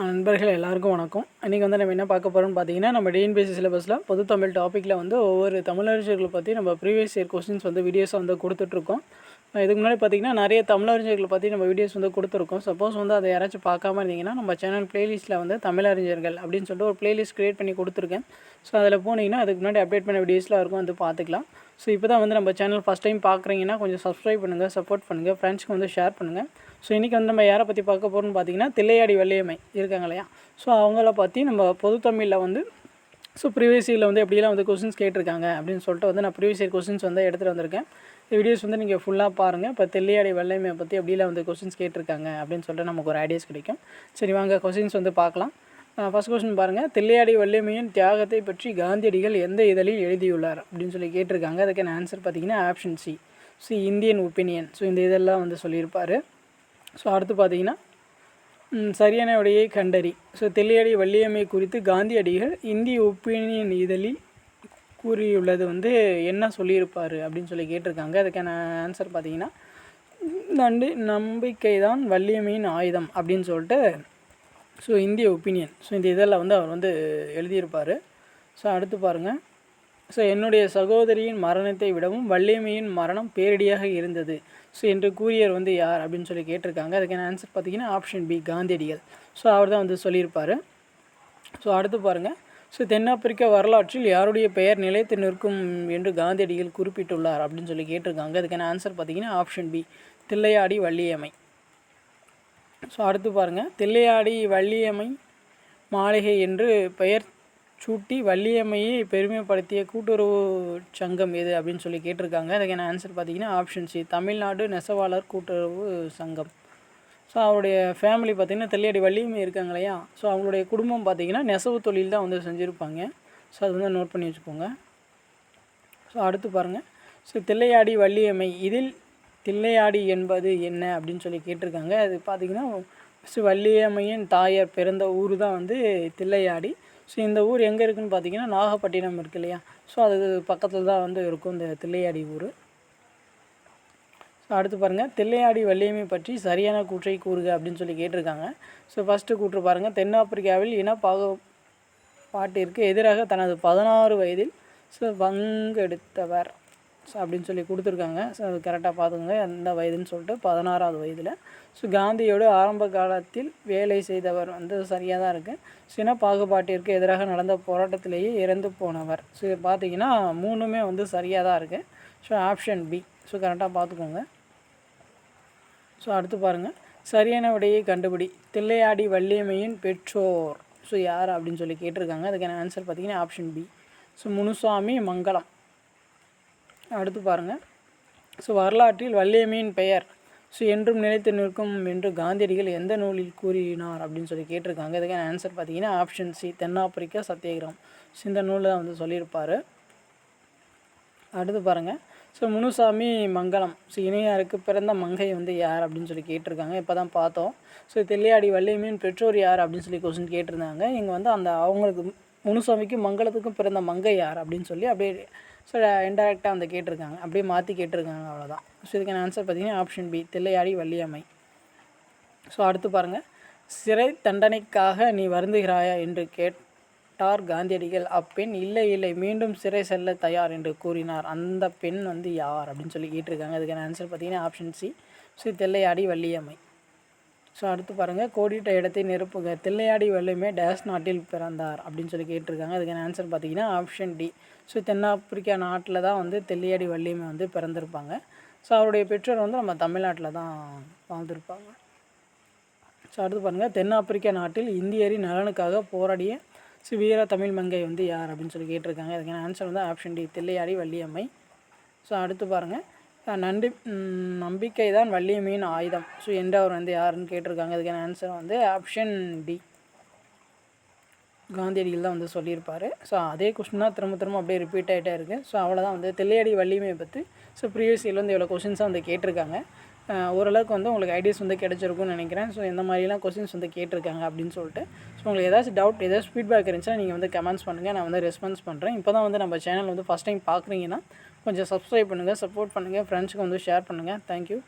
நண்பர்கள் எல்லாருக்கும் வணக்கம். இன்றைக்கி வந்து நம்ம என்ன பார்க்க போகிறோம்னு பார்த்தீங்கன்னா, நம்ம டிஎன்பிஎஸ்சி சிலபஸில் பொது தமிழ் டாப்பிக்கில் வந்து ஒவ்வொரு தமிழறிஞர்களை பற்றி நம்ம ப்ரீவியஸ் இயர் கொஸ்டின்ஸ் வந்து வீடியோஸை வந்து கொடுத்துட்ருக்கோம். இதுக்கு முன்னாடி பார்த்திங்கன்னா நிறைய தமிழறிஞர்களை பற்றி நம்ம வீடியோஸ் வந்து கொடுத்துருக்கோம். சப்போஸ் வந்து அதை யாராச்சும் பார்க்காம இருந்தீங்கன்னா, நம்ம சேனல் ப்ளேலிஸ்ட்டில் வந்து தமிழறிஞர்கள் அப்படின்னு சொல்லிட்டு ஒரு ப்ளேலிஸ்ட் க்ரியேட் பண்ணி கொடுத்துருக்கேன். ஸோ அதில் போனீங்கன்னா அதுக்கு முன்னாடி அப்டேட் பண்ண வீடியோஸ்லாம் இருக்கும், வந்து பார்த்துக்கலாம். ஸோ இப்போ தான் வந்து நம்ம சேனல் ஃபஸ்ட் டைம் பார்க்குறீங்கன்னா கொஞ்சம் சப்ஸ்கிரைப் பண்ணுங்கள், சப்போர்ட் பண்ணுங்கள், ஃப்ரெண்ட்ஸ்க்கு வந்து ஷேர் பண்ணுங்கள். ஸோ இன்றைக்கி வந்து நம்ம யாரை பற்றி பார்க்க போகிறோம்னு பார்த்தீங்கன்னா, தில்லையாடி வள்ளியம்மை இருக்காங்க இல்லையா, ஸோ அவங்கள பற்றி நம்ம பொது தமிழில் வந்து ப்ரீவியஸ் இயரில் வந்து எப்படிலாம் வந்து கொஸ்டின்ஸ் கேட்டிருக்காங்க அப்படின்னு சொல்லிட்டு வந்து நான் ப்ரீவியஸ் இயர் கொஸ்டின்ஸ் வந்து எடுத்துகிட்டு வந்திருக்கேன். இந்த வீடியோஸ் வந்து நீங்கள் ஃபுல்லாக பாருங்கள். இப்போ தில்லையாடி வள்ளியம்மையை பற்றி எப்படிலாம் வந்து கொஸ்டின்ஸ் கேட்டிருக்காங்க அப்படின்னு சொல்லிட்டு நமக்கு ஒரு ஐடியாஸ் கிடைக்கும். சரி வாங்க கொஸ்டின்ஸ் வந்து பார்க்கலாம். ஃபஸ்ட் கொஸ்டின் பாருங்கள். தில்லையாடி வள்ளியம்மையின் தியாகத்தை பற்றி காந்தியடிகள் எந்த இதழில் எழுதியுள்ளார் அப்படின்னு சொல்லி கேட்டிருக்காங்க. அதுக்கான ஆன்சர் பார்த்தீங்கன்னா option C Indian opinion. So இந்த இதெல்லாம் வந்து சொல்லியிருப்பார். ஸோ அடுத்து பார்த்தீங்கன்னா சரியான விடையை கண்டறி. ஸோ தில்லையாடி வள்ளியம்மை குறித்து காந்தியடிகள் இந்திய ஒப்பீனியன் இதழில் கூறியுள்ளது வந்து என்ன சொல்லியிருப்பார் அப்படின்னு சொல்லி கேட்டிருக்காங்க. அதுக்கான ஆன்சர் பார்த்தீங்கன்னா நம்பிக்கை தான் வள்ளியம்மையின் ஆயுதம் அப்படின்னு சொல்லிட்டு ஸோ இந்திய ஒப்பீனியன். ஸோ இந்த இதெல்லாம் வந்து அவர் வந்து எழுதியிருப்பார். ஸோ அடுத்து பாருங்கள். ஸோ என்னுடைய சகோதரியின் மரணத்தை விடவும் வள்ளியம்மையின் மரணம் பேரிடியாக இருந்தது ஸோ என்று கூறியவர் வந்து யார் அப்படின்னு சொல்லி கேட்டிருக்காங்க. அதுக்கான ஆன்சர் பார்த்தீங்கன்னா ஆப்ஷன் பி காந்தியடிகள். ஸோ அவர் தான் வந்து சொல்லியிருப்பார். ஸோ அடுத்து பாருங்கள். ஸோ தென்னாப்பிரிக்க வரலாற்றில் யாருடைய பெயர் நிலைத்து நிற்கும் என்று காந்தியடிகள் குறிப்பிட்டுள்ளார் அப்படின்னு சொல்லி கேட்டிருக்காங்க. அதுக்கான ஆன்சர் பார்த்தீங்கன்னா option B Thillaiyadi Valliammai. So அடுத்து பாருங்கள். தில்லையாடி வள்ளியம்மை மாளிகை என்று பெயர் சூட்டி வள்ளியம்மையை பெருமைப்படுத்திய கூட்டுறவு சங்கம் எது அப்படின்னு சொல்லி கேட்டிருக்காங்க. அதுக்கான ஆன்சர் பார்த்தீங்கன்னா ஆப்ஷன் சி தமிழ்நாடு நெசவாளர் கூட்டுறவு சங்கம். ஸோ அவருடைய ஃபேமிலி பார்த்திங்கன்னா தில்லையாடி வள்ளியம்மை இருக்காங்க இல்லையா, ஸோ அவங்களுடைய குடும்பம் பார்த்திங்கன்னா நெசவு தொழில் தான் வந்து செஞ்சுருப்பாங்க. ஸோ அது வந்து நோட் பண்ணி வச்சுக்கோங்க. ஸோ அடுத்து பாருங்கள். ஸோ தில்லையாடி வள்ளியம்மை இதில் தில்லையாடி என்பது என்ன அப்படின்னு சொல்லி கேட்டிருக்காங்க. அது பார்த்திங்கன்னா வள்ளியம்மையின் தாயார் பிறந்த ஊர் தான் வந்து தில்லையாடி. ஸோ இந்த ஊர் எங்கே இருக்குதுன்னு பார்த்தீங்கன்னா நாகப்பட்டினம் இருக்குது இல்லையா, ஸோ அது பக்கத்தில் தான் வந்து இருக்கும் இந்த தில்லையாடி ஊர். ஸோ அடுத்து பாருங்கள். தில்லையாடி வள்ளியம்மை பற்றி சரியான கூற்றை கூறுக அப்படின்னு சொல்லி கேட்டிருக்காங்க. ஸோ ஃபஸ்ட்டு கூற்று பாருங்கள். தென்னாப்பிரிக்காவில் பாட்டிற்கு எதிராக தனது 16 வயதில் பங்கெடுத்தவர் ஸோ அப்படின்னு சொல்லி கொடுத்துருக்காங்க. ஸோ அது கரெக்டாக பார்த்துக்கோங்க எந்த வயதுன்னு சொல்லிட்டு 16வது வயதில். ஸோ காந்தியோடு ஆரம்ப காலத்தில் வேலை செய்தவர் வந்து சரியாக தான் இருக்குது. சின பாகுபாட்டிற்கு எதிராக நடந்த போராட்டத்திலேயே இறந்து போனவர். ஸோ பார்த்தீங்கன்னா மூணுமே வந்து சரியாக தான் இருக்குது. So option B. ஸோ கரெக்டாக பார்த்துக்கோங்க. ஸோ அடுத்து பாருங்கள். சரியான விடையை கண்டுபிடி. தில்லையாடி வள்ளியம்மையின் பெற்றோர் ஸோ யார் அப்படின்னு சொல்லி கேட்டிருக்காங்க. அதுக்கான ஆன்சர் பார்த்தீங்கன்னா ஆப்ஷன் பி. ஸோ முனுசாமி மங்களம். அடுத்து பாருங்கள். ஸோ வரலாற்றில் வள்ளியம்மையின் பெயர் ஸோ என்றும் நிலைத்து நிற்கும் என்று காந்தியடிகள் எந்த நூலில் கூறினார் அப்படின்னு சொல்லி கேட்டிருக்காங்க. இதுக்கான ஆன்சர் பார்த்தீங்கன்னா ஆப்ஷன் சி தென்னாப்பிரிக்கா சத்தியாகிரகம். ஸோ இந்த நூலில் தான் வந்து சொல்லியிருப்பார். அடுத்து பாருங்கள். ஸோ முனுசாமி மங்களம் ஸோ இணையாருக்கு பிறந்த மங்கை வந்து யார் அப்படின்னு சொல்லி கேட்டிருக்காங்க. இப்போ தான் பார்த்தோம். ஸோ தில்லையாடி வள்ளியம்மையின் பெற்றோர் யார் அப்படின்னு சொல்லி கொஸ்டின் கேட்டிருந்தாங்க. இங்கே வந்து அந்த அவங்களுக்கு முனுசாமிக்கும் மங்களத்துக்கும் பிறந்த மங்கை யார் அப்படின்னு சொல்லி அப்படியே ஸோ இன்டெரக்டாக வந்து கேட்டிருக்காங்க, அப்படியே மாற்றி கேட்டிருக்காங்க, அவ்வளோதான். ஸோ இதுக்கான ஆன்சர் பார்த்தீங்கன்னா option B Thillaiyadi Valliammai. So அடுத்து பாருங்கள். சிறை தண்டனைக்காக நீ வருந்துகிறாயா என்று கேட்டார் காந்தியடிகள். அப்பெண் இல்லை மீண்டும் சிறை செல்ல தயார் என்று கூறினார். அந்த பெண் வந்து யார் அப்படின்னு சொல்லி கேட்டிருக்காங்க. அதுக்கான ஆன்சர் பார்த்தீங்கன்னா option C Thillaiyadi Valliammai. So அடுத்து பாருங்கள். கோடிட்ட இடத்தை நிரப்புக. தில்லையாடி வள்ளியம்மை டேஷ் நாட்டில் பிறந்தார் அப்படின்னு சொல்லி கேட்டிருக்காங்க. அதுக்கான ஆன்சர் பார்த்தீங்கன்னா ஆப்ஷன் டி. ஸோ தென்னாப்பிரிக்கா நாட்டில் தான் வந்து தில்லையாடி வள்ளியம்மை வந்து பிறந்திருப்பாங்க. ஸோ அவருடைய பெற்றோர் வந்து நம்ம தமிழ்நாட்டில் தான் வாழ்ந்திருப்பாங்க. ஸோ அடுத்து பாருங்கள். தென்னாப்பிரிக்கா நாட்டில் இந்தியரின் நலனுக்காக போராடிய வீர தமிழ் மங்கை வந்து யார் அப்படின்னு சொல்லி கேட்டிருக்காங்க. அதுக்கான ஆன்சர் வந்து option D Thillaiyadi Valliammai. So அடுத்து பாருங்கள். நம்பிக்கை தான் வள்ளியம்மையின் ஆயுதம் ஸோ என்றவர் வந்து யாருன்னு கேட்டிருக்காங்க. அதுக்கான ஆன்சர் வந்து ஆப்ஷன் டி காந்தியடிகள் தான் வந்து சொல்லியிருப்பார். ஸோ அதே கொஸ்டின் தான் திரும்ப அப்படியே ரிப்பீட் ஆகிட்டே இருக்குது. ஸோ அவ்வளோதான் வந்து தில்லையாடி வள்ளியம்மையை பற்றி ப்ரீவியஸ் இயரில் வந்து எவ்வளோ கொஸ்டின்ஸாக வந்து கேட்டிருக்காங்க. ஓரளவுக்கு வந்து உங்களுக்கு ஐடியாஸ் வந்து கிடச்சிருக்கும்னு நினைக்கிறேன். ஸோ இந்த மாதிரிலாம் கொஸ்டின்ஸ் வந்து கேட்டிருக்காங்க அப்படின்னு சொல்லிட்டு. ஸோ உங்களுக்கு ஏதாச்சும் டவுட் ஏதாச்சும் ஃபீட்பேக் இருந்துச்சுன்னா நீங்கள் வந்து கமெண்ட்ஸ் பண்ணுங்கள், நான் வந்து ரெஸ்பான்ஸ் பண்ணுறேன். இப்போ தான் வந்து நம்ம சேனல் வந்து ஃபஸ்ட் டைம் பார்க்குறீங்கன்னா கொஞ்சம் சப்ஸ்கிரைப் பண்ணுங்கள், சப்போர்ட் பண்ணுங்கள், ஃப்ரெண்ட்ஸுக்கு வந்து ஷேர் பண்ணுங்கள். தேங்க்யூ.